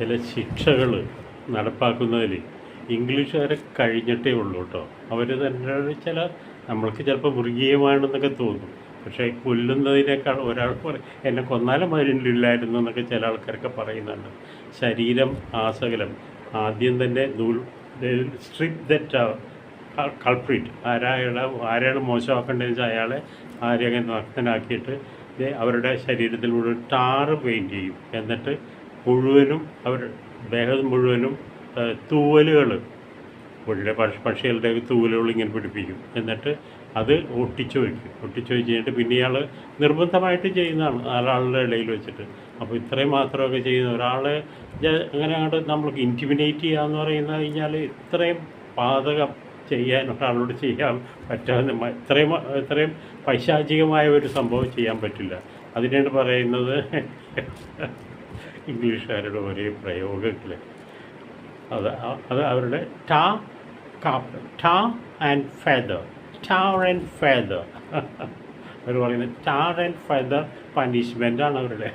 ചില ശിക്ഷകൾ നടപ്പാക്കുന്നതിൽ ഇംഗ്ലീഷുകാരെ കഴിഞ്ഞിട്ടേ ഉള്ളൂ കേട്ടോ. അവർ തന്നെ ചില നമ്മൾക്ക് ചിലപ്പോൾ മൃഗീയമാണെന്നൊക്കെ തോന്നും. പക്ഷേ കൊല്ലുന്നതിനേക്കാൾ ഒരാൾ എന്നെ കൊന്നാലും അതിലില്ലായിരുന്നു എന്നൊക്കെ ചില ആൾക്കാരൊക്കെ പറയുന്നുണ്ട്. ശരീരം ആസകലം ആദ്യം തന്നെ സ്ട്രിപ്പ് ദറ്റ് കൾപ്രിറ്റ് ആരെയാണ് മോശമാക്കേണ്ടതെന്ന് വെച്ചാൽ അയാളെ ആരെയൊക്കെ നഗ്നനാക്കിയിട്ട് അവരുടെ ശരീരത്തിൽ മുഴുവൻ ടാറ് പെയിൻറ്റ് ചെയ്യും. എന്നിട്ട് മുഴുവനും അവർ ദേഹം മുഴുവനും തൂവലുകൾ പക്ഷികളുടെ തൂവലുകൾ ഇങ്ങനെ പിടിപ്പിക്കും. എന്നിട്ട് അത് ഒട്ടിച്ചു വയ്ക്കും. ഒട്ടിച്ചു വെച്ച് കഴിഞ്ഞിട്ട് പിന്നെ ഇയാൾ നിർബന്ധമായിട്ട് ചെയ്യുന്നതാണ് നാലാളുടെ ഇടയിൽ വെച്ചിട്ട്. അപ്പോൾ ഇത്രയും മാത്രമൊക്കെ ചെയ്യുന്ന ഒരാളെ അങ്ങനെ അങ്ങോട്ട് നമ്മൾക്ക് ഇൻറ്റിമിനേറ്റ് ചെയ്യാന്ന് പറയുന്നത് കഴിഞ്ഞാൽ ഇത്രയും പാതകം ചെയ്യാൻ ഒരാളോട് ചെയ്യാൻ പറ്റാവുന്ന ഇത്രയും പൈശാചികമായ ഒരു സംഭവം ചെയ്യാൻ പറ്റില്ല. അതിനാണ് പറയുന്നത് ഇംഗ്ലീഷുകാരുടെ ഒരേ പ്രയോഗത്തിൽ അത് അവരുടെ tar and feather അവർ പറയുന്നത് tar and feather പണിഷ്മെൻ്റാണ് അവരുടെ